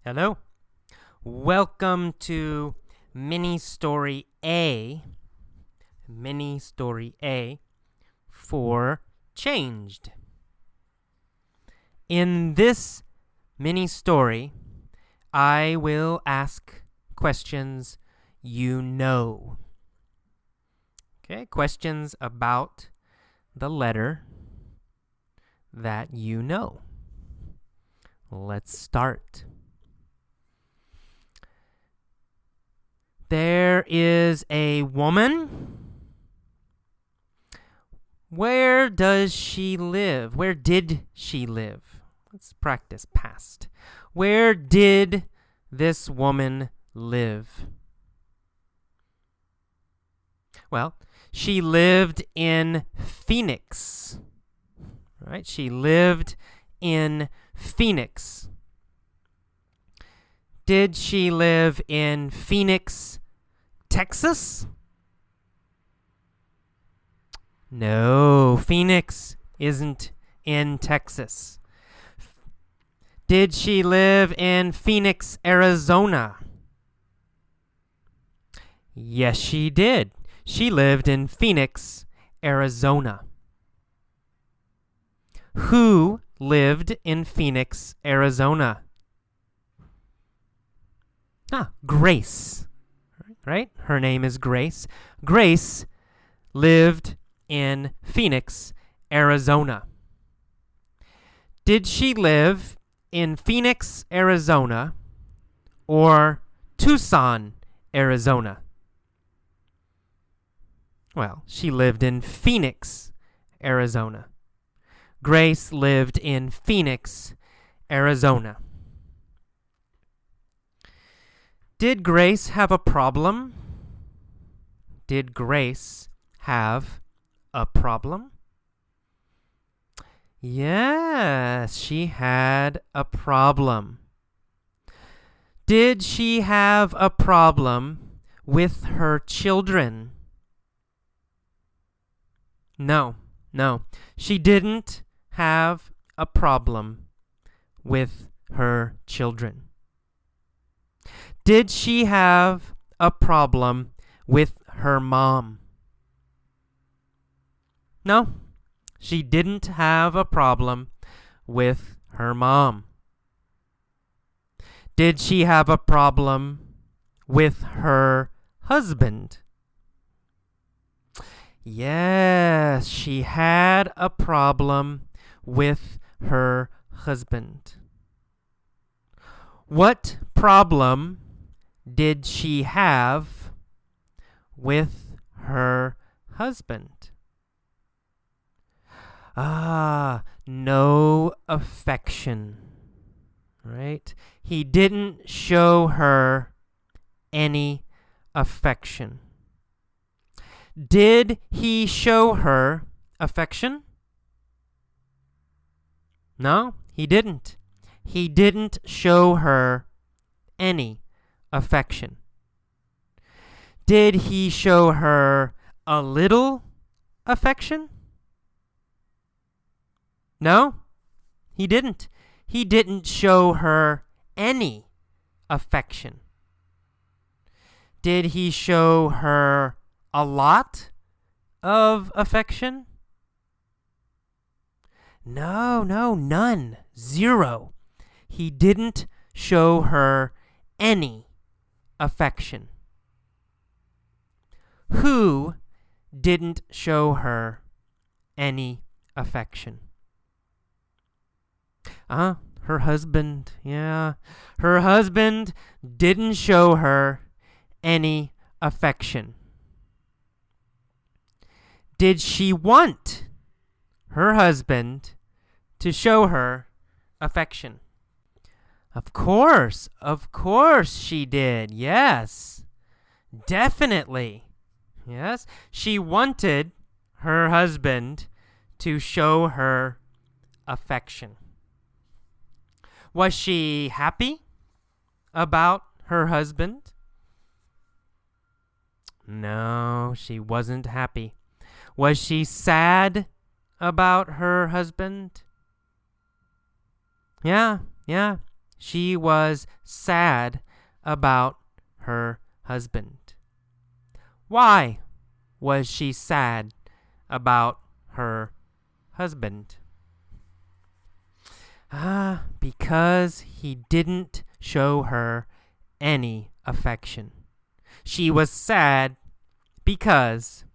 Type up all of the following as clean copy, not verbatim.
Hello. Welcome to Ministory A. Ministory A for changed. In this mini story, I will ask questions you know. Okay, questions about the letter that you know. Let's start. There is a woman. Where does she live? Where did she live? Let's practice past. Where did this woman live? Well, she lived in Phoenix. Right? She lived in Phoenix. Did she live in Phoenix, Texas? No, Phoenix isn't in Texas. Did she live in Phoenix, Arizona? Yes, she did. She lived in Phoenix, Arizona. Who lived in Phoenix, Arizona? Grace, right? Her name is Grace. Grace lived in Phoenix, Arizona. Did she live in Phoenix, Arizona, or Tucson, Arizona? Well, she lived in Phoenix, Arizona. Grace lived in Phoenix, Arizona. Did Grace have a problem? Did Grace have a problem? Yes, she had a problem. Did she have a problem with her children? No, she didn't have a problem with her children. Did she have a problem with her mom? No, she didn't have a problem with her mom. Did she have a problem with her husband? Yes, she had a problem with her husband. What problem did she have with her husband? No affection, right? He didn't show her any affection. Did he show her affection? No, he didn't. He didn't show her any affection. Did he show her a little affection? No, he didn't. He didn't show her any affection. Did he show her a lot of affection? No, none. Zero. He didn't show her any affection. Who didn't show her any affection? Her husband. Yeah, her husband didn't show her any affection. Did she want her husband to show her affection? Of course she did. Yes, definitely. Yes, she wanted her husband to show her affection. Was she happy about her husband? No, she wasn't happy. Was she sad about her husband? Yeah, She was sad about her husband. Why was she sad about her husband? Because he didn't show her any affection. She was sad because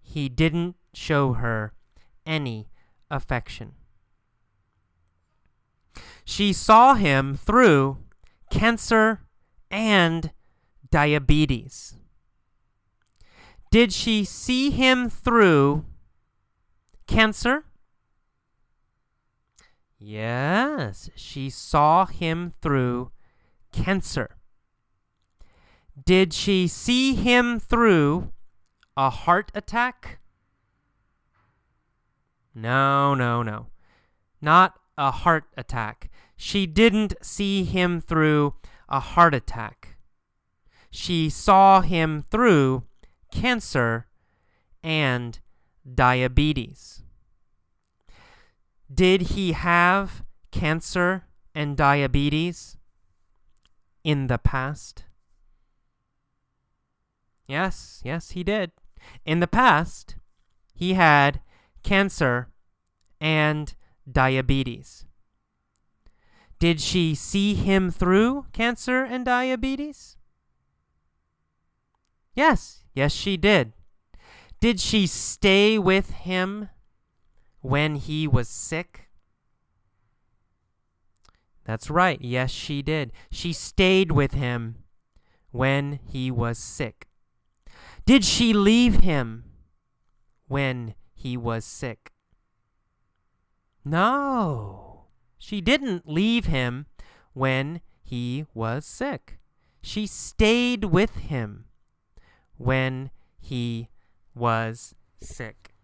he didn't show her any affection. She saw him through cancer and diabetes. Did she see him through cancer? Yes, she saw him through cancer. Did she see him through a heart attack? No. Not a heart attack. She didn't see him through a heart attack. She saw him through cancer and diabetes. Did he have cancer and diabetes in the past? Yes, he did. In the past, he had cancer and diabetes. Did she see him through cancer and diabetes? Yes, she did. Did she stay with him when he was sick? That's right. Yes, she did. She stayed with him when he was sick. Did she leave him when he was sick? No, she didn't leave him when he was sick. She stayed with him when he was sick.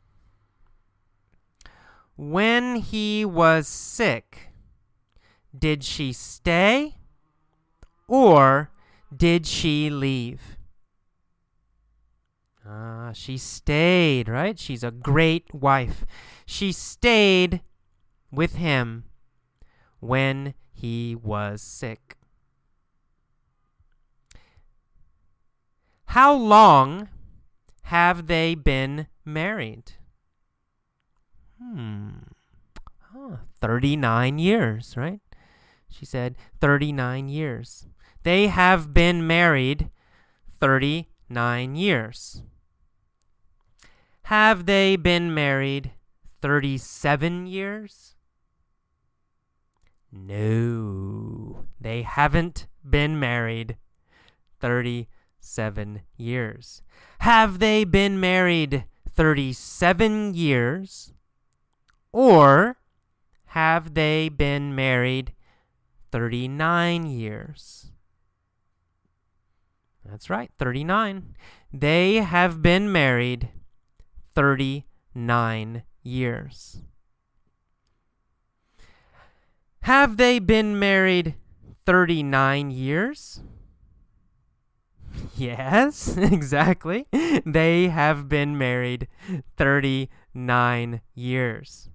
When he was sick, did she stay or did she leave? She stayed, right? She's a great wife. She stayed with him when he was sick. How long have they been married? 39 years, right? She said 39 years. They have been married 39 years. Have they been married 37 years? No, they haven't been married 37 years. Have they been married 37 years? Or have they been married 39 years? That's right, 39. They have been married 39 years. Have they been married 39 years? Yes, exactly. They have been married 39 years.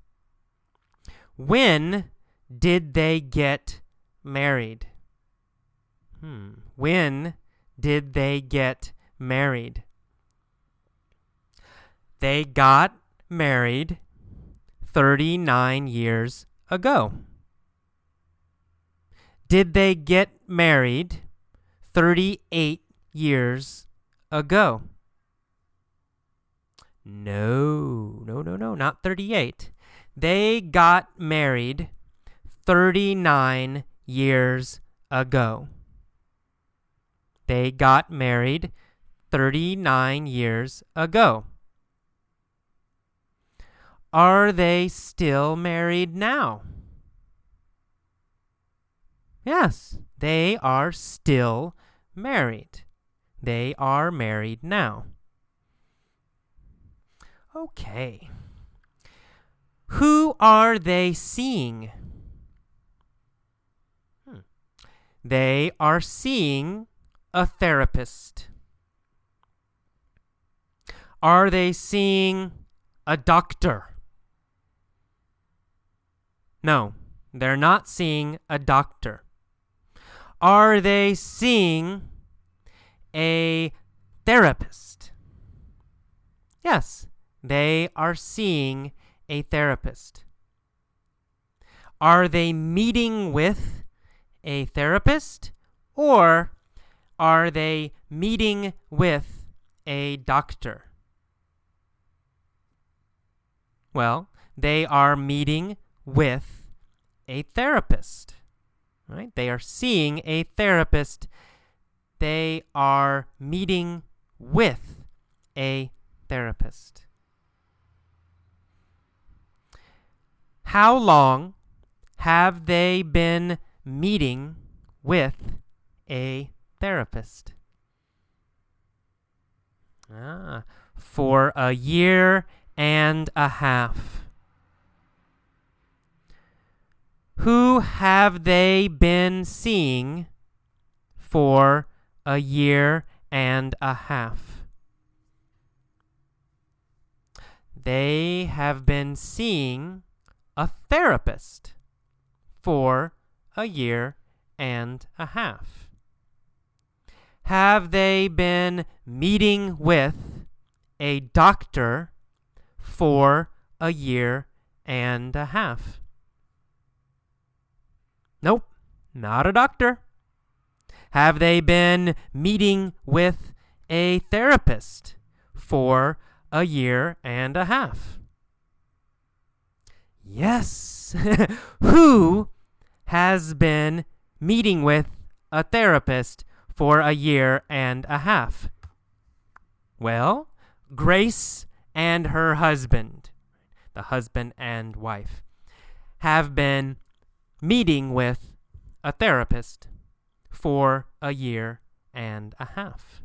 When did they get married? When did they get married? They got married 39 years ago. Did they get married 38 years ago? No, not 38. They got married 39 years ago. They got married 39 years ago. Are they still married now? Yes, they are still married. They are married now. Okay. Who are they seeing? They are seeing a therapist. Are they seeing a doctor? No, they're not seeing a doctor. Are they seeing a therapist? Yes, they are seeing a therapist. Are they meeting with a therapist, or are they meeting with a doctor? Well, they are meeting with a therapist, right? They are seeing a therapist. They are meeting with a therapist. How long have they been meeting with a therapist? For a year and a half. Who have they been seeing for a year and a half? They have been seeing a therapist for a year and a half. Have they been meeting with a doctor for a year and a half? Nope, not a doctor. Have they been meeting with a therapist for a year and a half? Yes. Who has been meeting with a therapist for a year and a half? Well, Grace and her husband, the husband and wife, have been meeting with a therapist for a year and a half.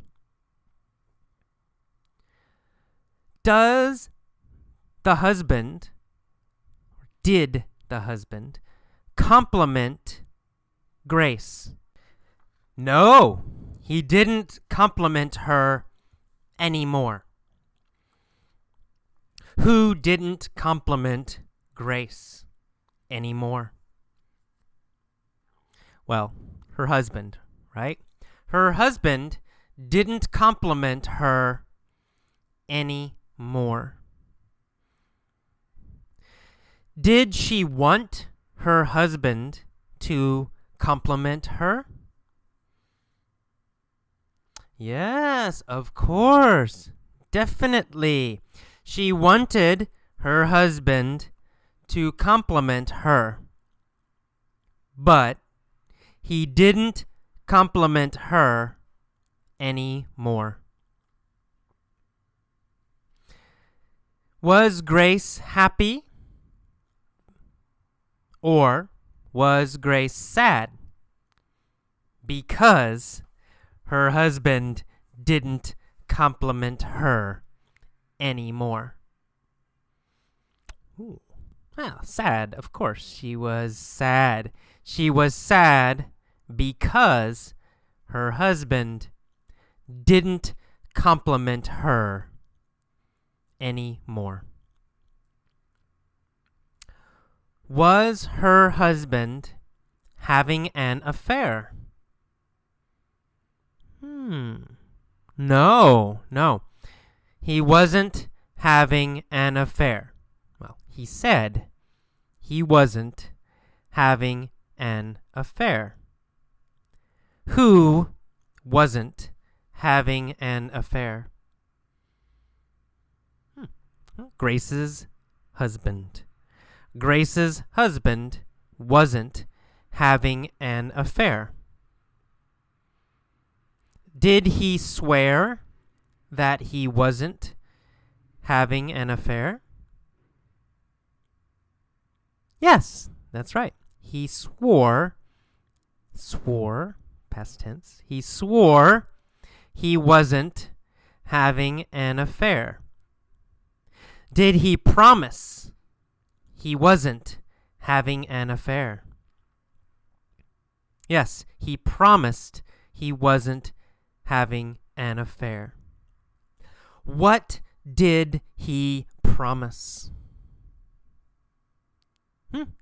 Did the husband compliment Grace? No, he didn't compliment her anymore. Who didn't compliment Grace anymore? Well, her husband, right? Her husband didn't compliment her anymore. Did she want her husband to compliment her? Yes, of course. Definitely. She wanted her husband to compliment her. But he didn't compliment her anymore. Was Grace happy? Or was Grace sad because her husband didn't compliment her anymore? Ooh. Well, sad, of course. She was sad. She was sad because her husband didn't compliment her anymore. Was her husband having an affair? No. He wasn't having an affair. Well, he said he wasn't having an affair. Who wasn't having an affair? Grace's husband. Grace's husband wasn't having an affair. Did he swear that he wasn't having an affair? Yes, that's right. He swore, past tense, he swore he wasn't having an affair. Did he promise he wasn't having an affair? Yes, he promised he wasn't having an affair. What did he promise?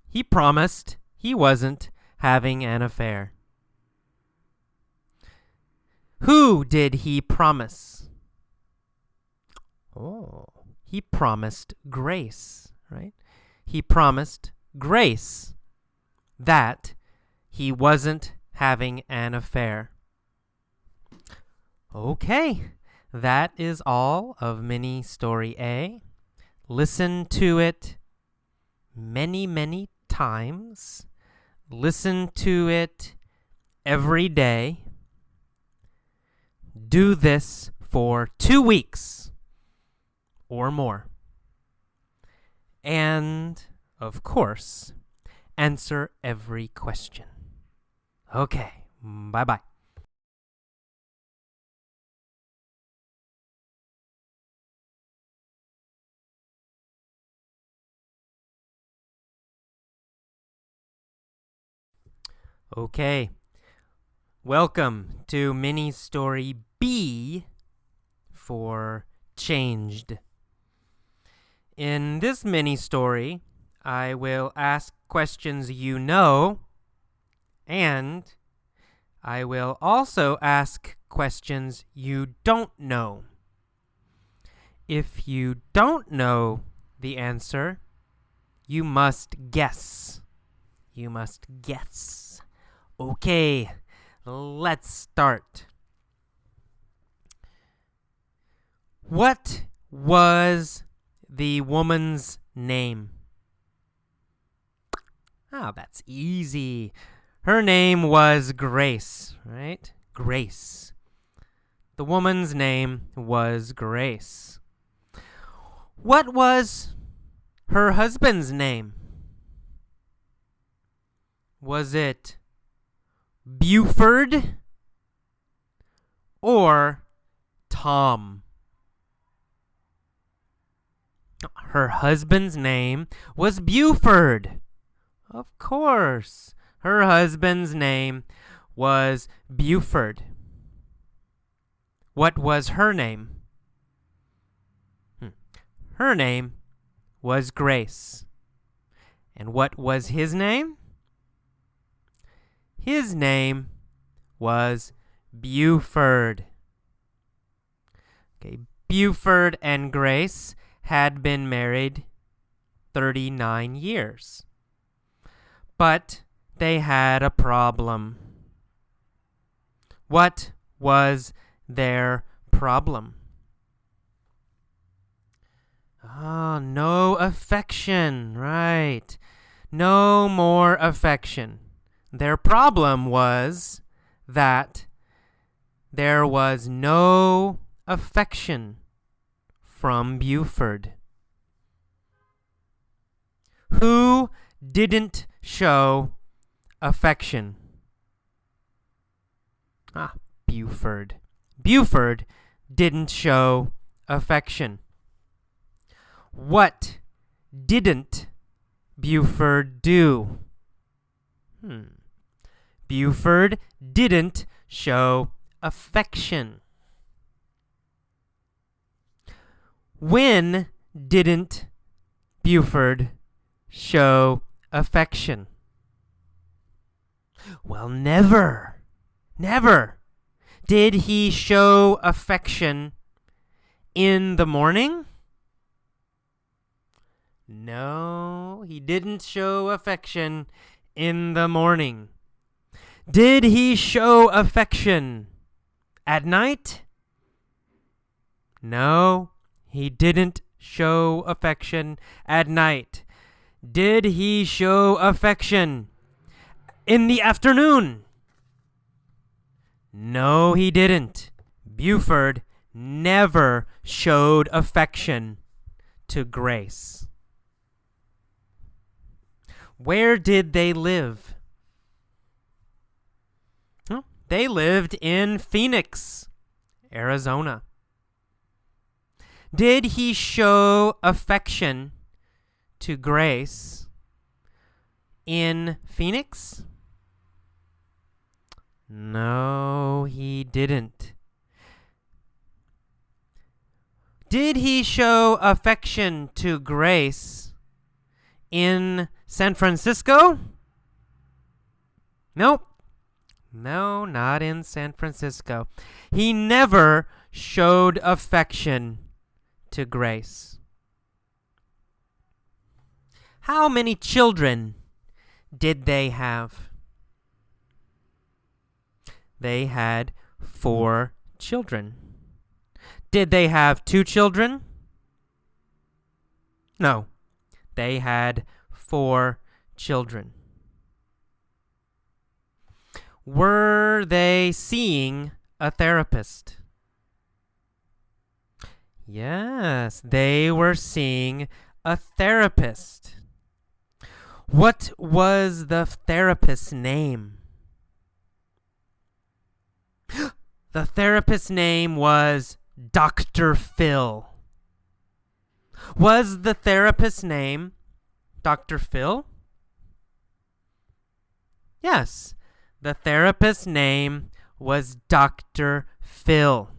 He promised he wasn't having an affair. Who did he promise? Oh, he promised Grace, right? He promised Grace that he wasn't having an affair. Okay, that is all of mini story A. Listen to it many, many times. Listen to it every day. Do this for 2 weeks or more. And, of course, answer every question. Okay, bye-bye. Okay, welcome to mini story B for changed. In this mini story, I will ask questions you know, and I will also ask questions you don't know. If you don't know the answer, you must guess. You must guess. Okay, let's start. What was the woman's name? Ah, that's easy. Her name was Grace, right? Grace. The woman's name was Grace. What was her husband's name? Was it Buford or Tom? Her husband's name was Buford. Of course, her husband's name was Buford. What was her name? Her name was Grace. And what was his name? His name was Buford. Okay, Buford and Grace had been married 39 years. But they had a problem. What was their problem? Ah, no affection, right. No more affection. Their problem was that there was no affection from Buford. Who didn't show affection? Buford. Buford didn't show affection. What didn't Buford do? Buford didn't show affection. When didn't Buford show affection? Well, never. Never. Did he show affection in the morning? No, he didn't show affection in the morning. Did he show affection at night? No, he didn't show affection at night. Did he show affection in the afternoon? No, he didn't. Buford never showed affection to Grace. Where did they live? They lived in Phoenix, Arizona. Did he show affection to Grace in Phoenix? No, he didn't. Did he show affection to Grace in San Francisco? Nope. No, not in San Francisco. He never showed affection to Grace. How many children did they have? They had 4 children. Did they have 2 children? No, they had 4 children. Were they seeing a therapist? Yes, they were seeing a therapist. What was the therapist's name? The therapist's name was Dr. Phil. Was the therapist's name Dr. Phil? Yes, the therapist's name was Dr. Phil.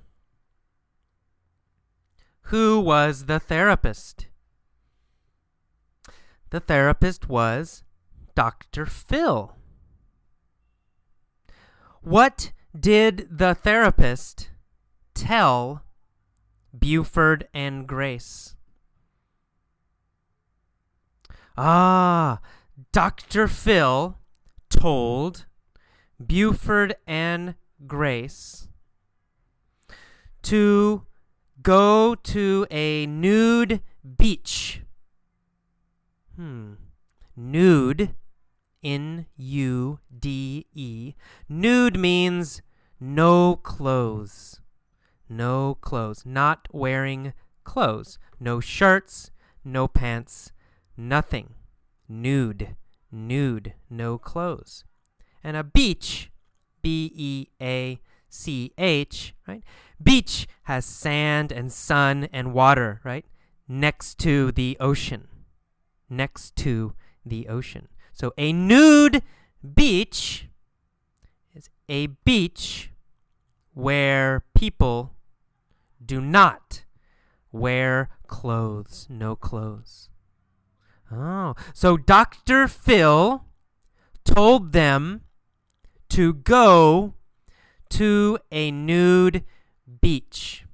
Who was the therapist? The therapist was Dr. Phil. What did the therapist tell Buford and Grace? Dr. Phil told Buford and Grace to go to a nude beach. Nude, N-U-D-E. Nude means no clothes. No clothes. Not wearing clothes. No shirts, no pants, nothing. Nude. Nude. No clothes. And a beach, B-E-A-C-H, right? Beach has sand and sun and water, right? Next to the ocean. Next to the ocean. So a nude beach is a beach where people do not wear clothes. No clothes. Oh, so Dr. Phil told them to go to a nude beach.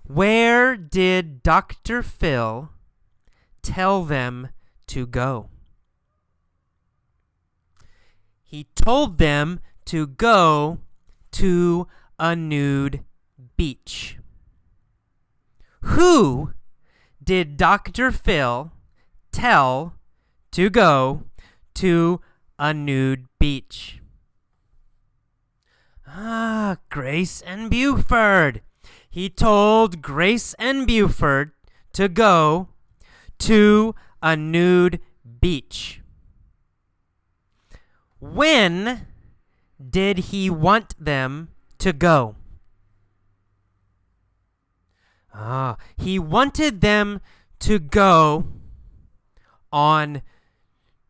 Where did Dr. Phil tell them to go? He told them to go to a nude beach. Who did Dr. Phil tell to go to a nude beach? Grace and Buford. He told Grace and Buford to go to a nude beach. When did he want them to go? He wanted them to go on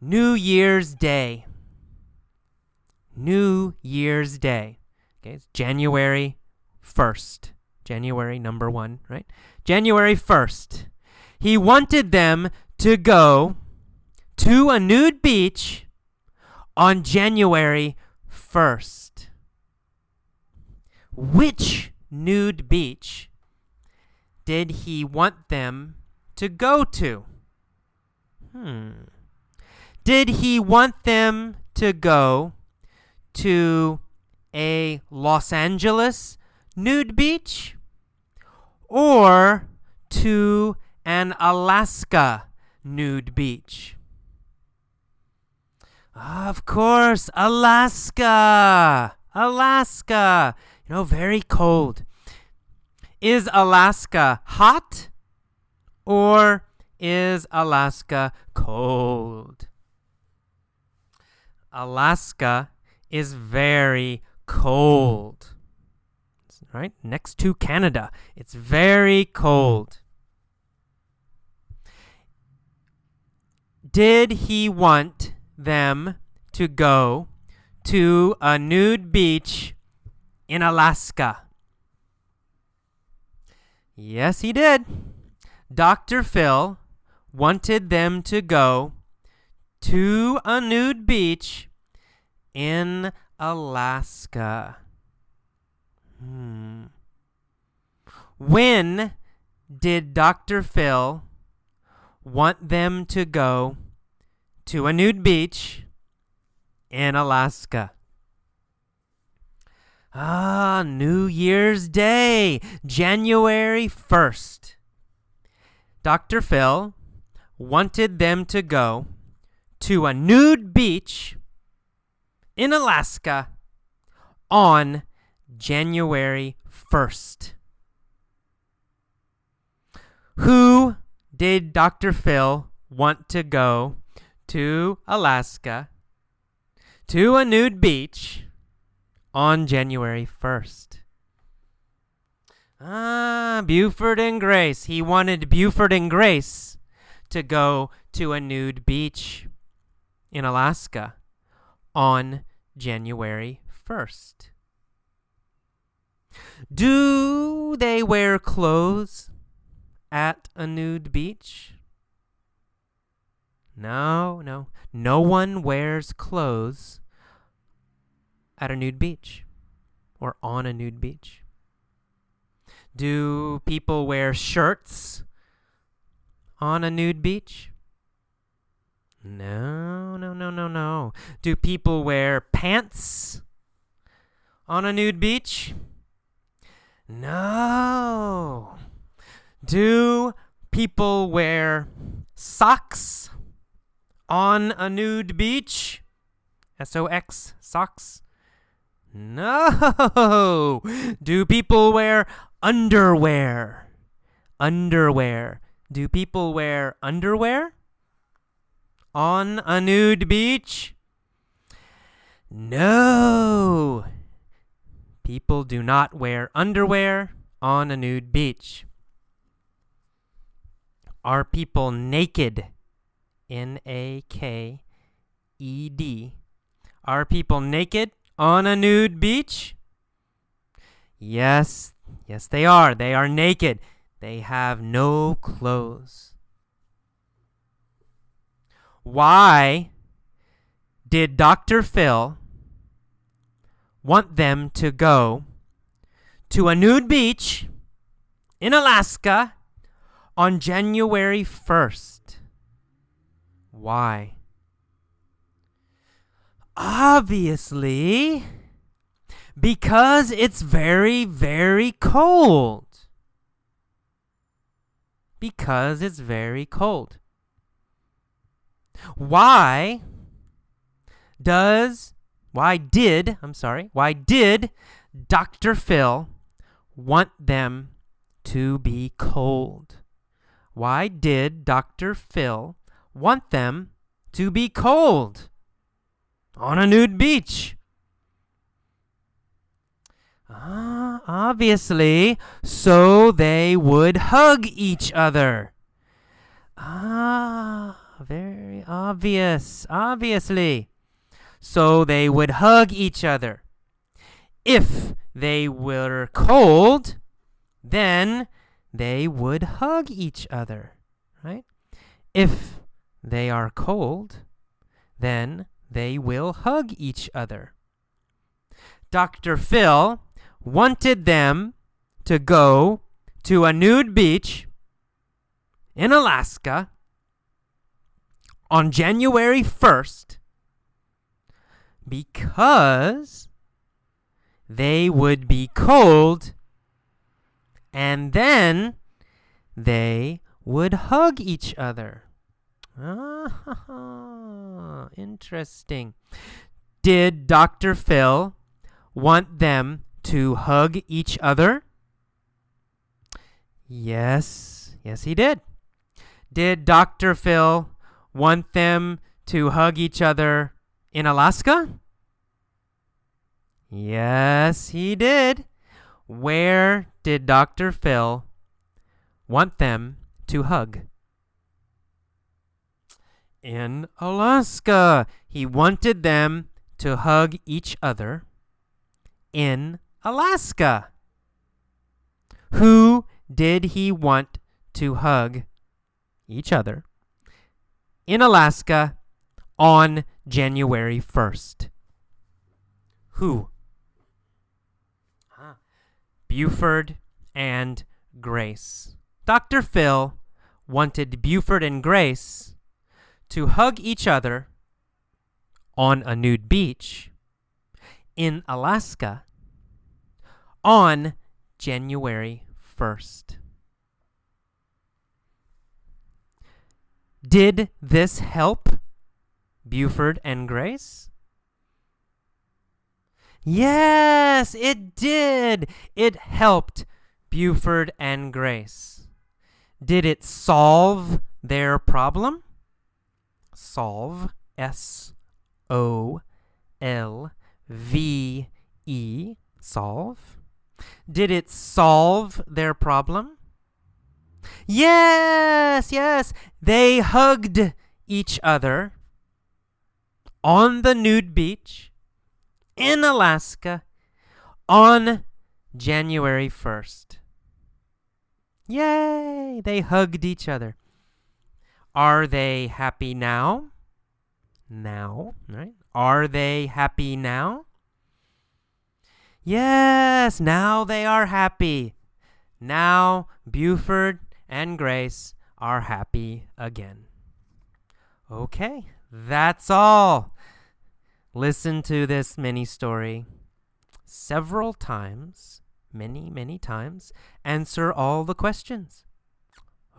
New Year's Day. New Year's Day. Okay, it's January 1st. January number 1, right? January 1st. He wanted them to go to a nude beach on January 1st. Which nude beach did he want them to go to? Did he want them to go to a Los Angeles nude beach or to an Alaska nude beach? Of course, Alaska. Alaska. Very cold. Is Alaska hot or is Alaska cold? Alaska is very cold. Right? Next to Canada. It's very cold. Did he want them to go to a nude beach in Alaska? Yes, he did. Dr. Phil wanted them to go to a nude beach in Alaska. When did Dr. Phil want them to go to a nude beach in Alaska? New Year's Day, January 1st. Dr. Phil wanted them to go to a nude beach in Alaska on January 1st. Who did Dr. Phil want to go to Alaska to a nude beach on January 1st? Buford and Grace. He wanted Buford and Grace to go to a nude beach in Alaska on January 1st. Do they wear clothes at a nude beach? No. No one wears clothes at a nude beach or on a nude beach. Do people wear shirts on a nude beach? No. Do people wear pants on a nude beach? No. Do people wear socks on a nude beach? S-O-X, socks? No. Do people wear underwear? Underwear. Do people wear underwear on a nude beach? No. People do not wear underwear on a nude beach. Are people naked? N-A-K-E-D. Are people naked on a nude beach? Yes, they are. They are naked. They have no clothes. Why did Dr. Phil want them to go to a nude beach in Alaska on January 1st? Why? Obviously, because it's very, very cold. Because it's very cold. Why did Dr. Phil want them to be cold? Why did Dr. Phil want them to be cold on a nude beach? Obviously, so they would hug each other. Very obvious. Obviously. So they would hug each other. If they were cold, then they would hug each other, right? If they are cold, then they will hug each other. Dr. Phil wanted them to go to a nude beach in Alaska on January 1st because they would be cold and then they would hug each other. Interesting. Did Dr. Phil want them to hug each other? Yes, he did. Did Dr. Phil want them to hug each other in Alaska? Yes, he did. Where did Dr. Phil want them to hug? In Alaska. He wanted them to hug each other in Alaska. Who did he want to hug each other in Alaska on January 1st? Who? Buford and Grace. Dr. Phil wanted Buford and Grace to hug each other on a nude beach in Alaska on January 1st. Did this help Buford and Grace? Yes, it did. It helped Buford and Grace. Did it solve their problem? Solve, S-O-L-V-E, solve. Did it solve their problem? Yes, yes. They hugged each other on the nude beach in Alaska on January 1st. Yay! They hugged each other. Are they happy now? Now, right? Are they happy now? Yes, now they are happy. Now Buford and Grace are happy again. Okay, that's all. Listen to this mini story several times, many times. Answer all the questions.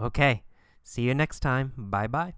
Okay, see you next time. Bye-bye.